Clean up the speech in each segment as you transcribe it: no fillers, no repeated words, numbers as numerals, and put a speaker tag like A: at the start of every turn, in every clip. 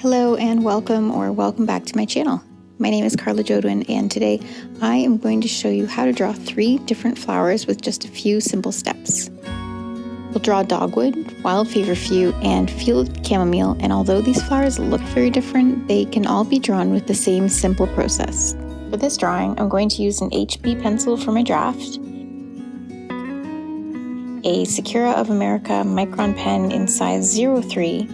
A: Hello and welcome back to my channel. My name is Karla Jodoin and today I am going to show you how to draw 3 different flowers with just a few simple steps. We'll draw Dogwood, Wild Feverfew, and Field Chamomile, and although these flowers look very different, they can all be drawn with the same simple process. For this drawing, I'm going to use an HB pencil for my draft, a Sakura of America micron pen in size 03,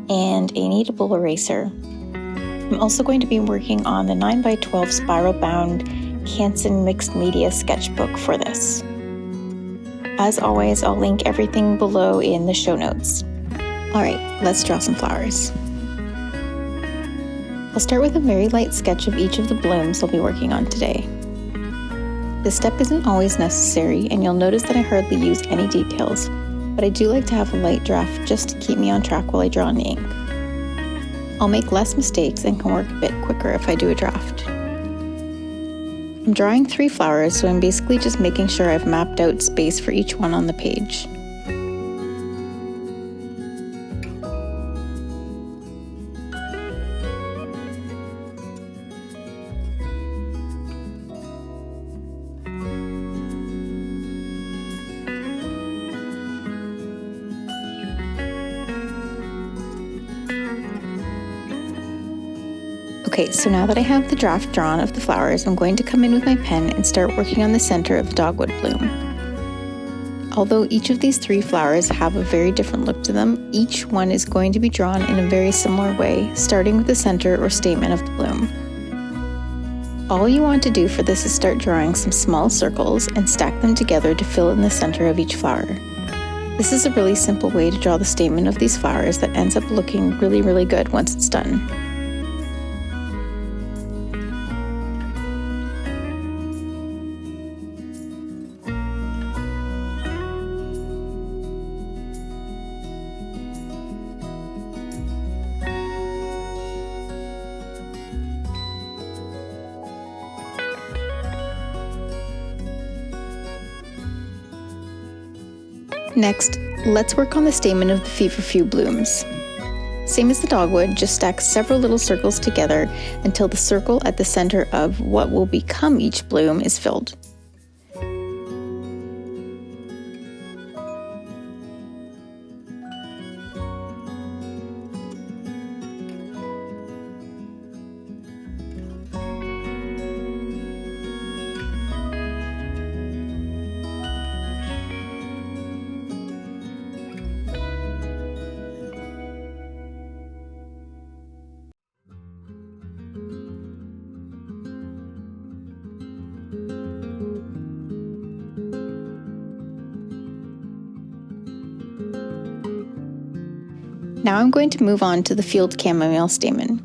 A: and a kneadable eraser. I'm also going to be working on the 9x12 spiral bound Canson mixed media sketchbook for this. As always, I'll link everything below in the show notes. Alright, let's draw some flowers. I'll start with a very light sketch of each of the blooms I'll be working on today. This step isn't always necessary, and you'll notice that I hardly use any details, but I do like to have a light draft just to keep me on track while I draw in the ink. I'll make less mistakes and can work a bit quicker if I do a draft. I'm drawing 3 flowers, so I'm basically just making sure I've mapped out space for each one on the page. Okay, so now that I have the draft drawn of the flowers, I'm going to come in with my pen and start working on the center of the dogwood bloom. Although each of these 3 flowers have a very different look to them, each one is going to be drawn in a very similar way, starting with the center or stamen of the bloom. All you want to do for this is start drawing some small circles and stack them together to fill in the center of each flower. This is a really simple way to draw the stamen of these flowers that ends up looking really good once it's done. Next, let's work on the stamen of the Feverfew blooms. Same as the dogwood, just stack several little circles together until the circle at the center of what will become each bloom is filled. Now I'm going to move on to the Field Chamomile stamen.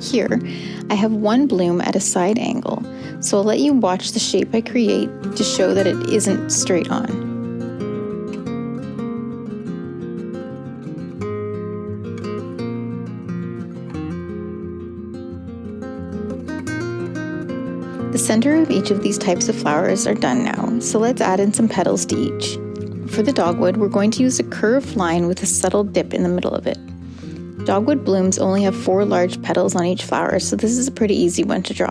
A: Here, I have one bloom at a side angle, so I'll let you watch the shape I create to show that it isn't straight on. The center of each of these types of flowers are done now, so let's add in some petals to each. For the dogwood, we're going to use a curved line with a subtle dip in the middle of it. Dogwood blooms only have 4 large petals on each flower, so this is a pretty easy one to draw.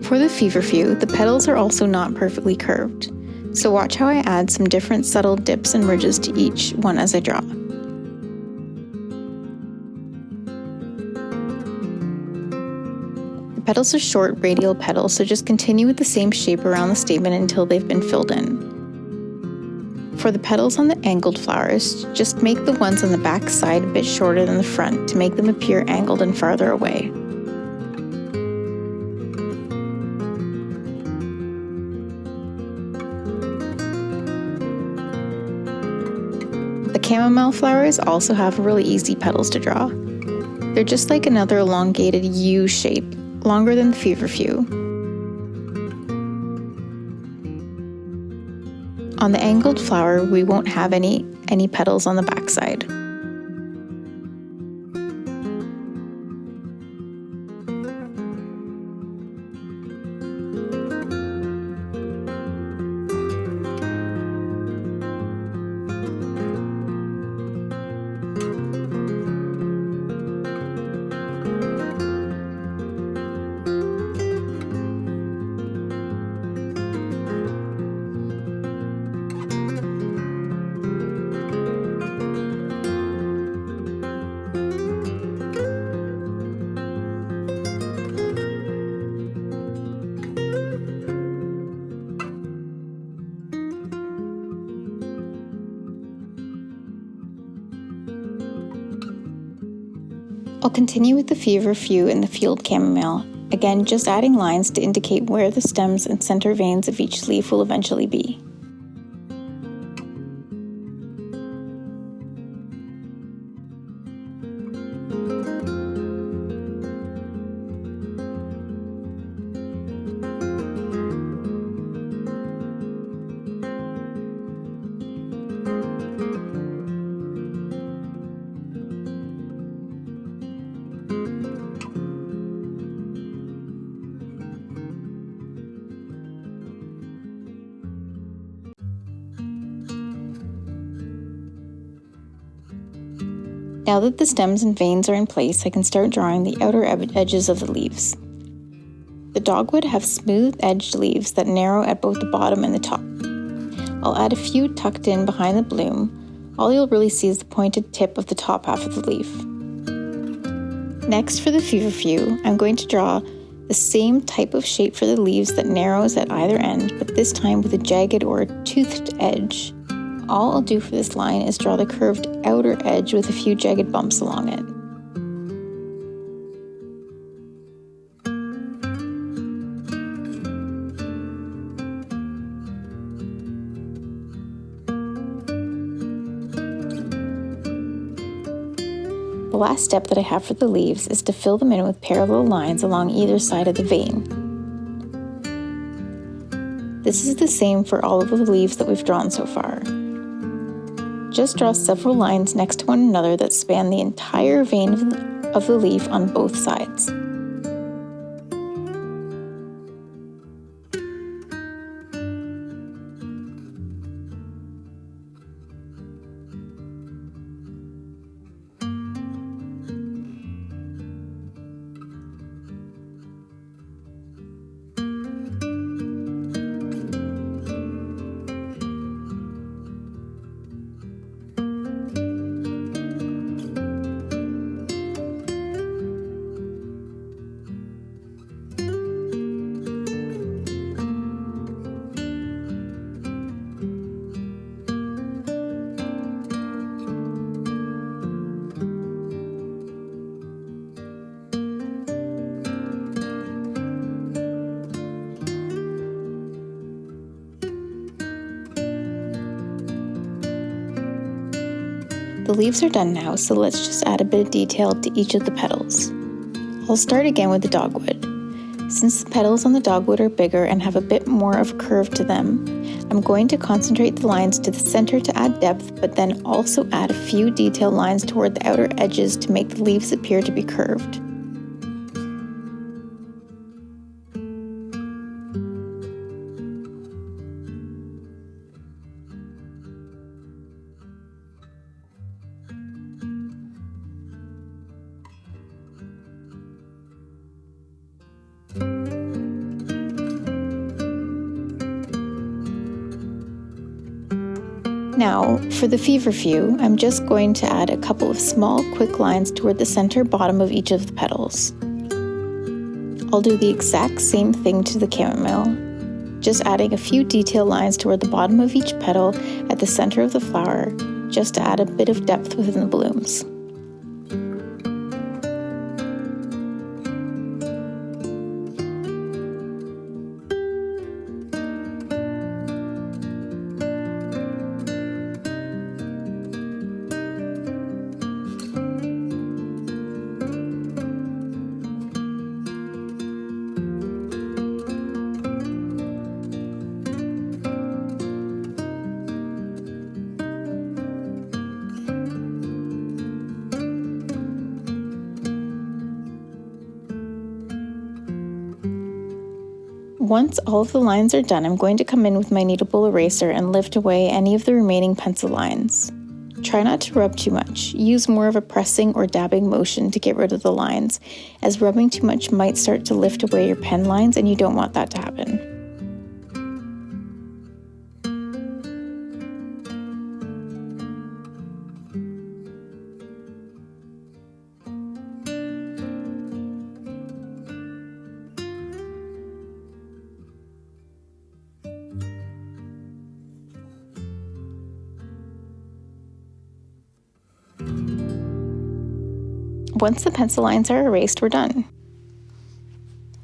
A: For the Feverfew, the petals are also not perfectly curved. So watch how I add some different subtle dips and ridges to each one as I draw. The petals are short radial petals, so just continue with the same shape around the stamen until they've been filled in. For the petals on the angled flowers, just make the ones on the back side a bit shorter than the front to make them appear angled and farther away. The chamomile flowers also have really easy petals to draw. They're just like another elongated U shape, longer than the feverfew. On the angled flower, we won't have any petals on the backside. I'll continue with the feverfew and the field chamomile, again just adding lines to indicate where the stems and center veins of each leaf will eventually be. Now that the stems and veins are in place, I can start drawing the outer edges of the leaves. The dogwood have smooth-edged leaves that narrow at both the bottom and the top. I'll add a few tucked in behind the bloom. All you'll really see is the pointed tip of the top half of the leaf. Next, for the feverfew, I'm going to draw the same type of shape for the leaves that narrows at either end, but this time with a jagged or a toothed edge. All I'll do for this line is draw the curved outer edge with a few jagged bumps along it. The last step that I have for the leaves is to fill them in with parallel lines along either side of the vein. This is the same for all of the leaves that we've drawn so far. Just draw several lines next to one another that span the entire vein of the leaf on both sides. The leaves are done now, so let's just add a bit of detail to each of the petals. I'll start again with the dogwood. Since the petals on the dogwood are bigger and have a bit more of a curve to them, I'm going to concentrate the lines to the center to add depth, but then also add a few detail lines toward the outer edges to make the leaves appear to be curved. Now, for the feverfew, I'm just going to add a couple of small, quick lines toward the center bottom of each of the petals. I'll do the exact same thing to the chamomile. just adding a few detail lines toward the bottom of each petal at the center of the flower, just to add a bit of depth within the blooms. Once all of the lines are done, I'm going to come in with my kneadable eraser and lift away any of the remaining pencil lines. Try not to rub too much. Use more of a pressing or dabbing motion to get rid of the lines, as rubbing too much might start to lift away your pen lines and you don't want that to happen. Once the pencil lines are erased, we're done.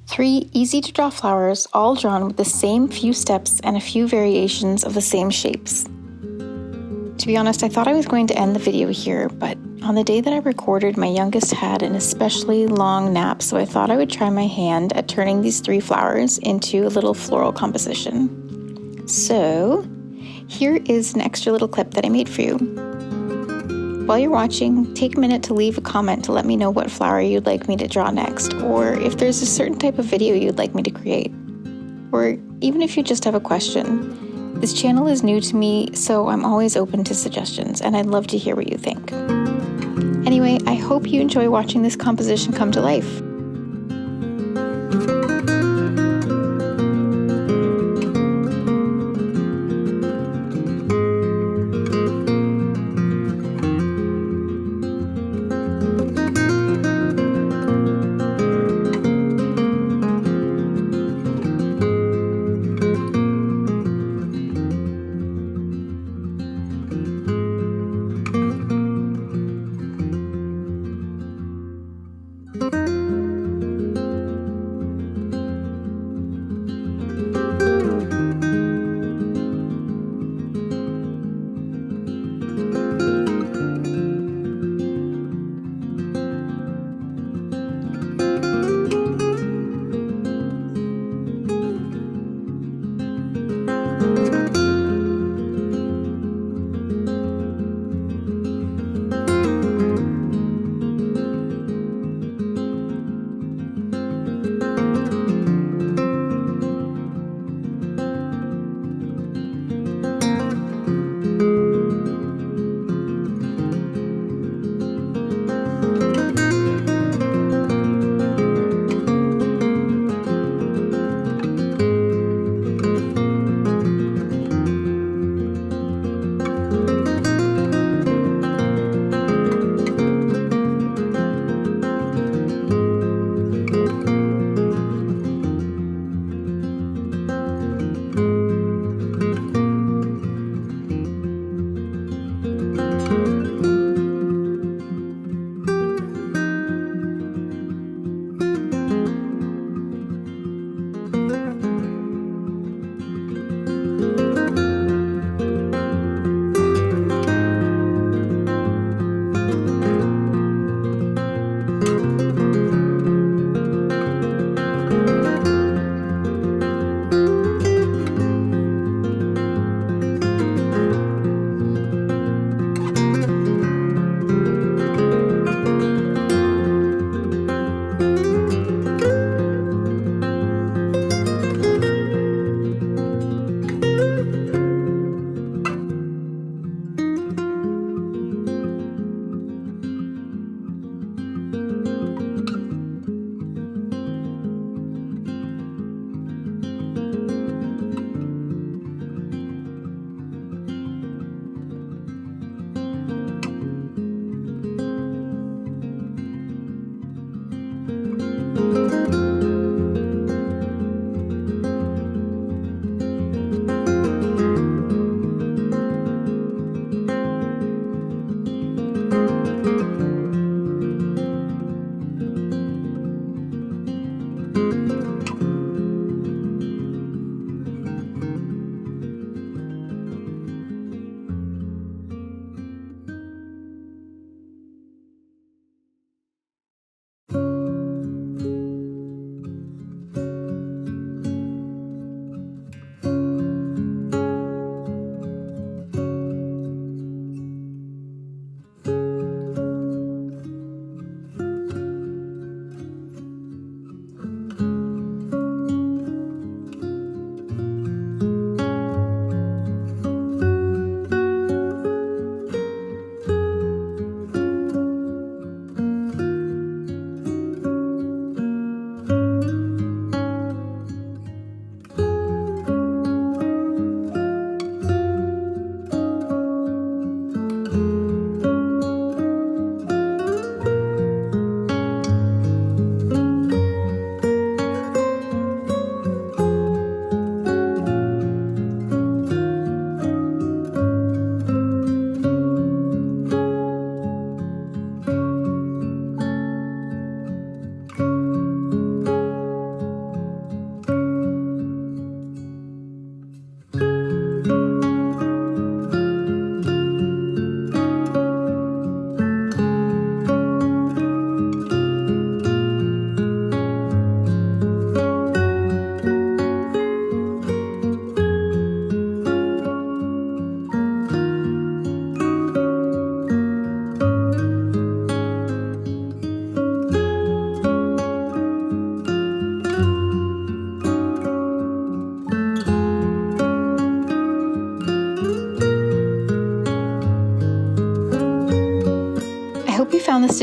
A: 3 easy to draw flowers, all drawn with the same few steps and a few variations of the same shapes. To be honest, I thought I was going to end the video here, but on the day that I recorded, my youngest had an especially long nap, so I thought I would try my hand at turning these 3 flowers into a little floral composition. So, here is an extra little clip that I made for you. While you're watching, take a minute to leave a comment to let me know what flower you'd like me to draw next, or if there's a certain type of video you'd like me to create. Or even if you just have a question. This channel is new to me, so I'm always open to suggestions, and I'd love to hear what you think. Anyway, I hope you enjoy watching this composition come to life.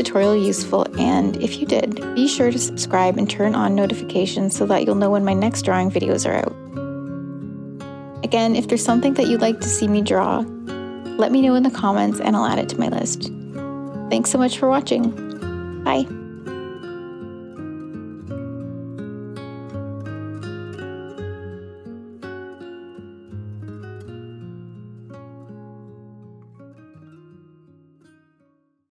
A: tutorial useful, and if you did, be sure to subscribe and turn on notifications so that you'll know when my next drawing videos are out. Again, if there's something that you'd like to see me draw, let me know in the comments and I'll add it to my list. Thanks so much for watching. Bye!